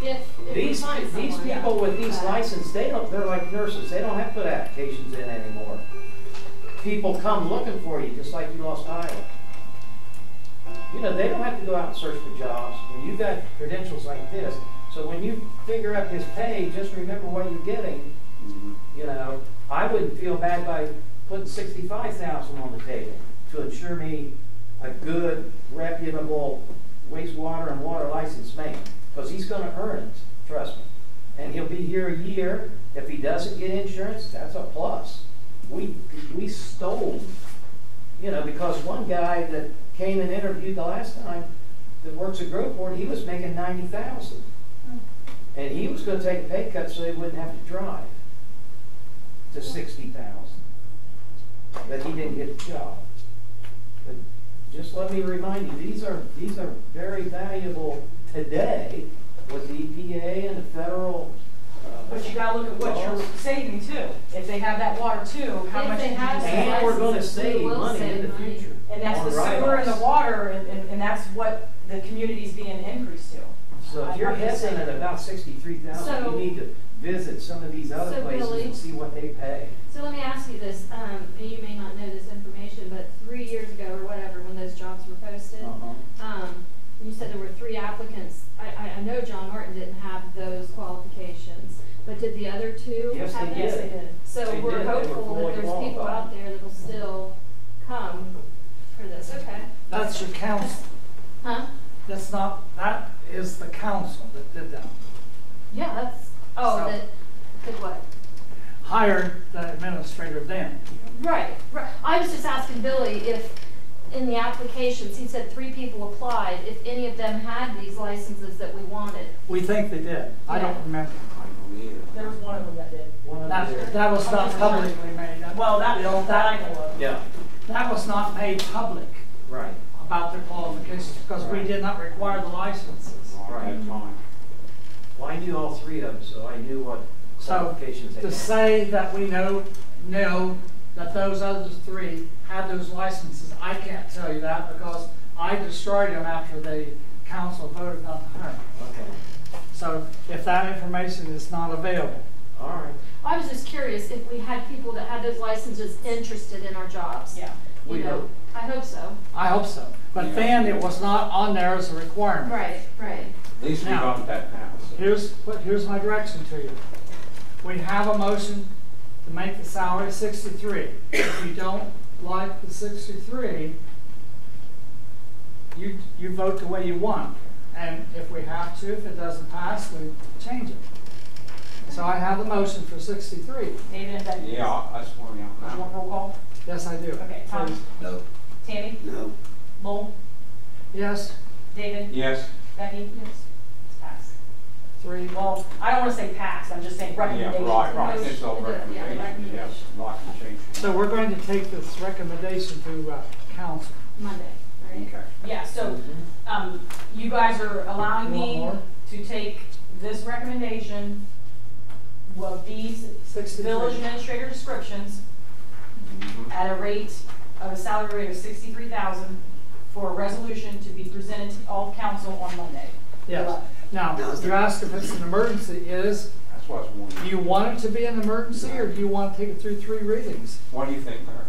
If we These find someone. people with these licenses, they're like nurses, they don't have to put applications in anymore. People come looking for you, just like you lost Iowa. You know, they don't have to go out and search for jobs. When you've got credentials like this, so when you figure out his pay, just remember what you're getting. You know, I wouldn't feel bad by putting 65,000 on the table to ensure me a good, reputable wastewater and water license man, because he's gonna earn it, trust me. And he'll be here a year. If he doesn't get insurance, that's a plus. We stole, because one guy that came and interviewed the last time that works at Groveport, he was making 90,000. And he was gonna take a pay cut so he wouldn't have to drive to 60,000. But he didn't get the job. But just let me remind you, these are very valuable today with the EPA and the federal. But you gotta look at what you're saving too. If they have that water too, how If much they did you have save? And we're gonna licenses, we save will money save in the money. future. And that's on the sewer and the write-offs. water, and that's what the community's being increased to. So if you're I'm just hesitant saying. at about 63,000, So- you need to visit some of these other So places Billy- and see what they pay. So let me ask you this, and you may not know this information, but 3 years ago or whatever, when those jobs were posted, you said there were 3 applicants. I know John Martin didn't have those qualifications, but did the other 2 Yes, have they those? Yes, they did. So They we're did. They were hopeful fully that there's people qualified. out there that will still come for this, okay? That's your council. Huh? That is the council that did that. Yeah, that's, oh, So- that what? Hired the administrator then. Right. I was just asking Billy if, in the applications, he said 3 people applied, if any of them had these licenses that we wanted. We think they did. I don't Yeah. remember. There was one of them that did. One of the- That was not publicly made. Well, that I know of. Yeah, That was not made public right. about their qualifications because we did not require the licenses. Right. Well, I knew all 3 of them, so I knew what So qualifications they to had. say that we know that those other 3 had those licenses, I can't tell you that because I destroyed them after the council voted not to hire them. Okay, So if that information is not available, all right. I was just curious if we had people that had those licenses interested in our jobs. Yeah. You We know, hope. I hope so. I hope so. But then it was not on there as a requirement. Right. At least we Now- got that now. so. Here's my direction to you. We have a motion to make the salary 63. If you don't like the 63, you vote the way you want. And if we have to, if it doesn't pass, we change it. So I have a motion for 63. David and Becky. Yeah, that's one, Do you yeah. want roll call? Yes, I do. Okay, Tom, Please. No. Tammy, No. Lowell, Yes, David, Yes, Becky? Yes. It's passed. 3. Well, I don't wanna say passed, I'm just saying yeah, recommendation. right, it's all Yeah, recommendation, yes, recommendation. not to change. So we're going to take this recommendation to council. Monday, right? Okay. Yeah, so, you guys are allowing You want me more? to take this recommendation of these 63. village administrator descriptions at a salary rate of 63,000 for a resolution to be presented to all council on Monday. Yes. Now, you asked if it's an emergency. That's what I was Do wondering. you want it to be an emergency or do you want to take it through 3 readings? What do you think there?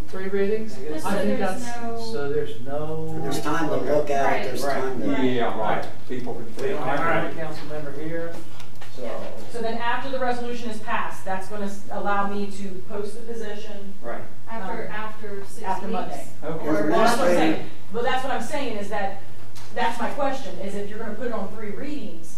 3 readings? I guess- So I think there's that's, no. So there's no. There's time to look at Right. it, there's time to. Right. Yeah, right, people can. We don't have a council member here, so. So then after the resolution is passed, that's gonna allow me to post the position Right. After 6 after weeks. Monday. Okay. Well, that's what I'm Administrator. saying, but that's what I'm saying is that's my question, is if you're gonna put it on 3 readings,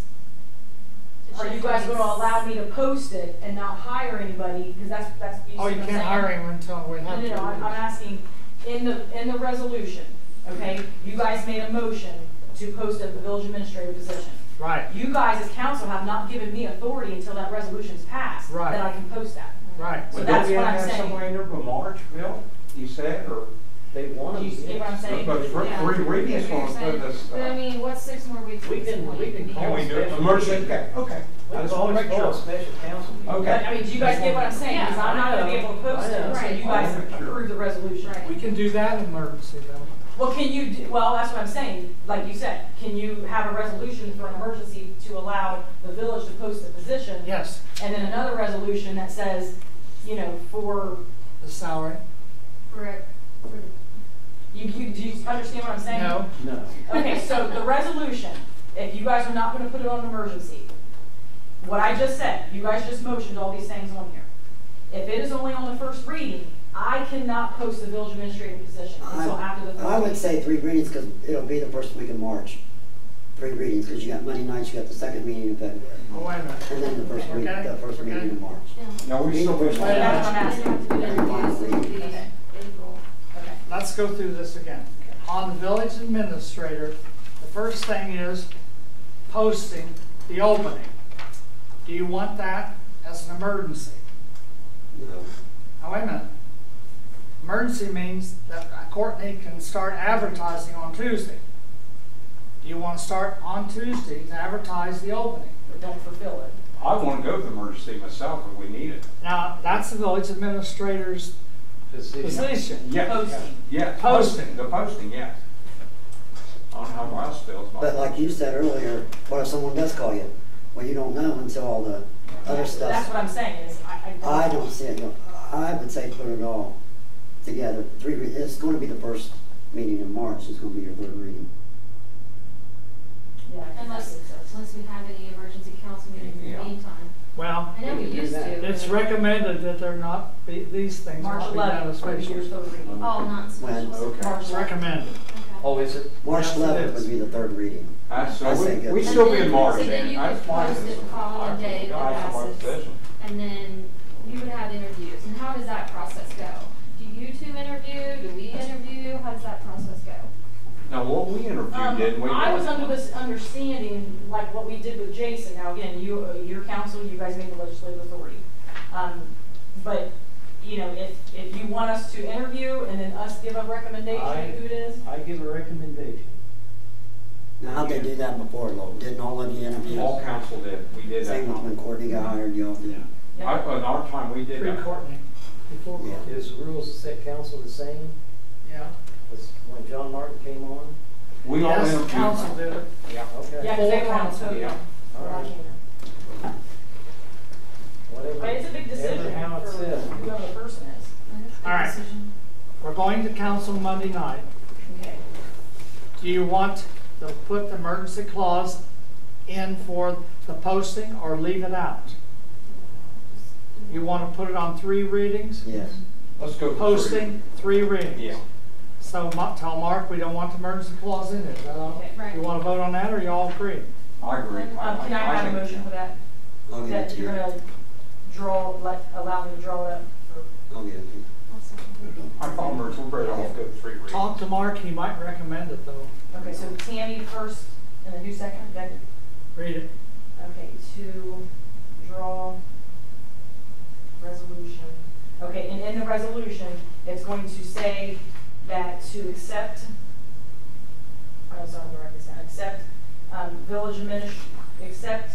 are you guys gonna allow me to post it and not hire anybody, because that's, you see oh, what you I'm can't saying? hire him until we have No, to. I'm asking, in the resolution, okay, you guys made a motion to post a village administrator position. Right, You guys as council have not given me authority until that resolution's passed, Right. that I can post that. right. So Well, that's don't we what I'm have saying. somewhere in there by March, Bill, you said, or? They want Do them. you get what I'm saying? But Yeah. 3 readings What gonna you're put saying. us. But I mean, what's 6 more weeks? We at this can point? call Can we do it special emergency? meeting. Okay, okay. I We just can wanna always make call a sure. special council meeting. Okay. But, I mean, do you guys get what I'm saying? Because I'm not gonna be able to post it until Right. you guys Right. approve the resolution. Right. We can do that in emergency though. Well, can you, well, that's what I'm saying, like you said, can you have a resolution for an emergency to allow the village to post the position? Yes, And then another resolution that says, for, the salary. For do you understand what I'm saying? No, No. Okay, so the resolution, if you guys are not gonna put it on emergency, what I just said, you guys just motioned all these things on here. If it is only on the first reading, I cannot post the village administrator position until after the third I would reading. say 3 readings, because it'll be the first week of March. 3 readings, because you got Monday nights, you got the second meeting in February, Oh, wait a minute. and then the first week, Okay, the first okay. meeting in March. No, we still. Wait a minute. That's what I'm asking. Okay. Okay. Let's go through this again. On the village administrator, the first thing is posting the opening. Do you want that as an emergency? No. Now, wait a minute. Emergency means that Courtney can start advertising on Tuesday. Do you want to start on Tuesday to advertise the opening? But don't fulfill it. I want to go to the emergency myself if we need it. Now, that's the village administrator's position. Yes, Posting. yes, Posting. the posting, yes. I don't know how else feels about it. But like you said earlier, what if someone does call you? Well, you don't know until all the other That's stuff. what I'm saying is, I don't see it. I would say put it all together. It's going to be the first meeting in March. It's going to be your third reading. Yeah, I Unless think so. we have any emergency council meetings in the Yeah. meantime. Well, I know we used to. it's recommended that there not be, these things March not be done 11th as will be your special. third reading. Oh, not When? special. Okay. March It's 11th. recommended. Okay. Oh, is it? March Yes, it 11th is. would be the third reading. So I say good. we And still be then- in March, so then you man. would That's fine. post it the following day that I have my passes. position. And then you would have interviews. And how does that process go? Do you two interview? Do we interview? How does that process go? Now, what we interviewed, didn't we? I was under this understanding, like what we did with Jason. Now, again, your council, you guys made the legislative authority. But, you know, if you want us to interview and then us give a recommendation of who it is. I give a recommendation. Now, how'd they do that before, Lowell? Didn't all of you interview? All council did, we did that. Same with when Courtney got hired, you all did. Yeah. In our time, we did that. Pre-Courtney, before Yeah. Courtney. Is the rules of set council the same Yeah. as when John Martin came on? We all Yes, interviewed. council did it. Yeah. Okay. Yeah, because they were on council, total. yeah. All right. Whatever. But it's a big decision Whatever how for it says. whoever the person is. All right. Decision. We're going to council Monday night. Okay. Do you want to put the emergency clause in for the posting or leave it out? You want to put it on 3 readings? Yes. Let's go. for Posting, 3 readings. Yeah. So tell Mark we don't want the emergency clause in there. Is that all? Okay, right. You want to vote on that or you all agree? I agree. Can I have a think- motion for that? I'll give it That to you're you. gonna allow me to draw it up for. I'll give it to you. I thought we're ready to all go 3 readings. Talk to Mark, he might recommend it though. Okay, so Tammy first, and then who second? Becky? Read it. Okay, to draw resolution. Okay, and in the resolution, it's going to say that to accept, I'm sorry, I'm gonna write this down, accept, accept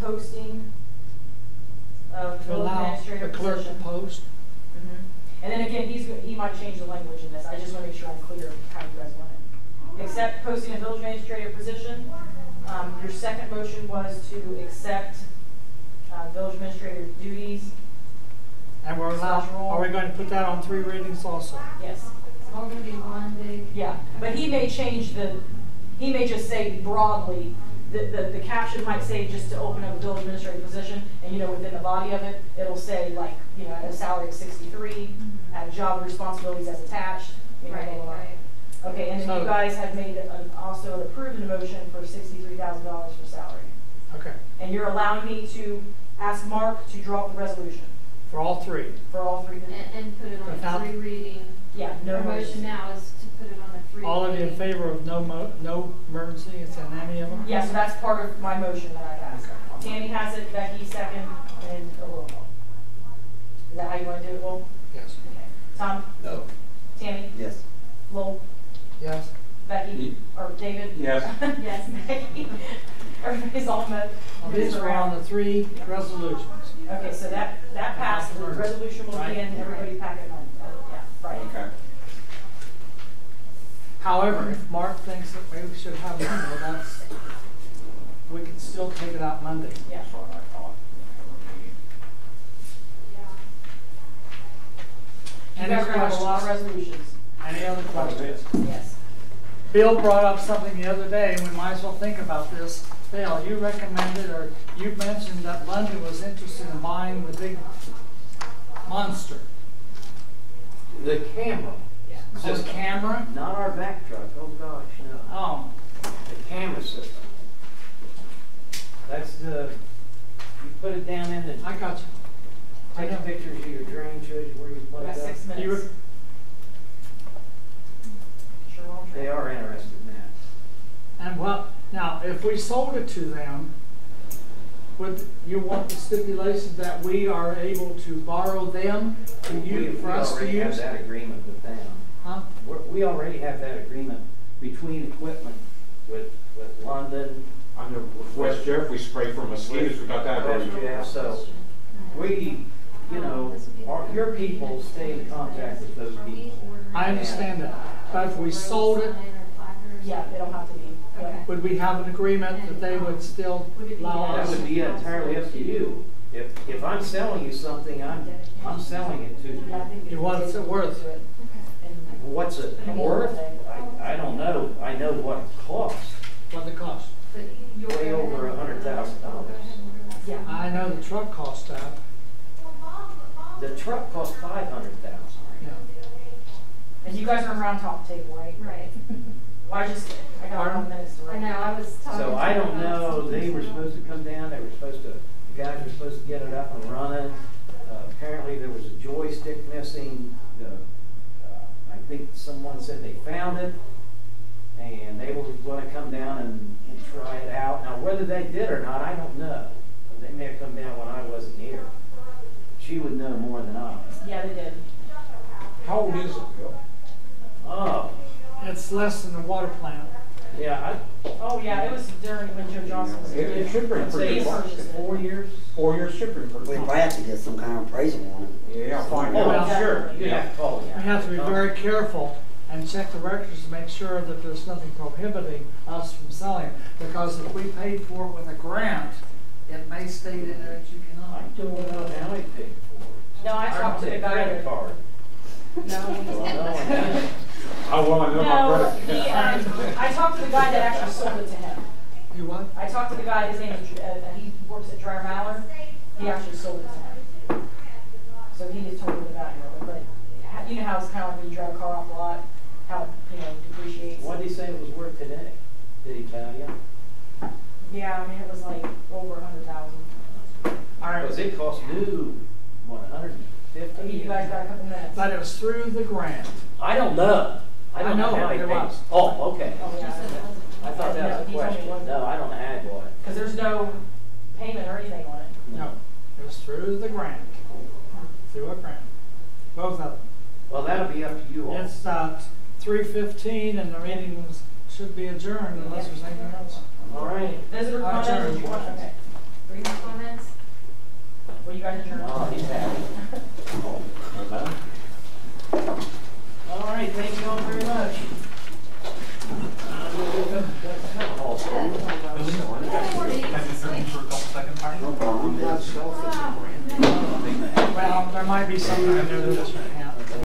posting of To village allow administrator the clerk to position. post. Mhm. And then again, he might change the language in this, I just wanna make sure I'm clear how you guys want it. Accept posting a village administrator position. Your second motion was to accept village administrator duties. And we're allowed, are we going to put that on 3 readings also? Yes. It's all gonna be one big. Yeah, but he may change he may just say broadly, the caption might say just to open up a village administrator position, and within the body of it, it'll say like, at a salary of 63, at job responsibilities as attached, Right, blah, blah, blah. right. Okay, and then you So- guys have made also approved a motion for $63,000 for salary. Okay, And you're allowing me to ask Mark to draw up the resolution for all 3. for all 3 And put it on Without- a 3 reading. Yeah, no Our motion motion. now is to put it on a 3 reading. All of you in favor of no emergency, it's in any of them? Yeah, so that's part of my motion that I passed. Tammy has it, Becky second, and a roll call. Is that how you want to do it, Lowell? Yes. Okay. Tom? No. Tammy? Yes. Lowell? Yes. Becky? Or David? Yes. Yes, Becky. Everybody's all met. These are on the 3 resolutions. Okay, so that passed, the resolution will be in everybody's packet Monday. Yeah, right. Okay. However, if Mark thinks that maybe we should have it in there, we can still take it out Monday. Yeah. That's what I thought. You Any guys are gonna have a lot of questions? resolutions. Any other questions? Yes. Bill brought up something the other day, and we might as well think about this. Bill, you recommended, or you mentioned that London was interested in buying the big Monster. The camera. Oh, the camera? Not our vac truck, oh gosh, no. Oh, The camera system. That's the, you put it down in the, I got you. take pictures of your drain, shows you where you We plug got it 6 up. minutes. Sure, we're on track. They are interested in that. And what, now, if we sold it to them, would you want the stipulation that we are able to borrow them to use, for us to We already have use? that agreement with them. Huh? We already have that agreement between equipment with London. I know with West Jeff, we spray for mosquitoes, we got that already. Yeah, so we, you know, your people stay in contact with those people. I understand that, but if we sold it, Yeah, it'll have to be. Yeah. would we have an agreement that they would still allow That us? would be entirely up to you. If I'm selling you something, I'm selling it to Yeah, I you. think You want it worth? And- What's it worth? I don't know. I know what it costs. What it cost? Way over $100,000. Yeah. I know the truck cost that, The truck cost $500,000. yeah. And you guys are around top table, right? Right. Well, I got 1 minute to I write. know, I was talking. So I don't know, they were supposed to come down, the guys were supposed to get it up and running. Apparently there was a joystick missing. I think someone said they found it and they were gonna come down and try it out. Now, whether they did or not, I don't know. They may have come down when I wasn't here. She would know more than I. Yeah, they did. How old is it, Bill? Oh, It's less than the water plant. yeah, Oh, yeah, it was during when Joe Johnson was. It should bring I'd say pretty it's good. 4 years. 4 years should bring pretty We good. probably have to get some kind of appraisal on it. Yeah, fine. Oh, Well, sure, you yeah. have to call it. We have to be very careful and check the records to make sure that there's nothing prohibiting us from selling it. Because if we paid for it with a grant, it may state in there that you I cannot. don't know how I paid for it. No, I talked to the don't guy. take credit card. No. Well, no, I didn't. How well I know my No, credit. I talked to the guy that actually sold it to him. You what? I talked to the guy, his name is, he works at Dreyer Mallard. He actually sold it to him. So he just told me the value of it, but you know how it's kind of like when you drive a car off the lot, how it depreciates. What did he say it was worth today? Did he tell you? Yeah, I mean, it was like over 100,000. All right, Because it cost new, what, $150? You guys got a couple minutes. but it was through the grant. I don't know. I don't know I know, how he it paid. was. Oh, okay. Oh, yeah. I thought that was a No, he told me it question. wasn't. No, I don't know how it was. Because there's no payment or anything on it. No, it was through the grant, through a grant, both of them. Well, that'll be up to you all. It's 3:15 and the meeting should be adjourned unless there's anything else. All right. Visitor comments, Adjourned. did you want, okay. Three more comments? Well, you guys adjourned. Oh, he's happy. All right, thank you all very much. No problem. Well, there might be something to do with this right here.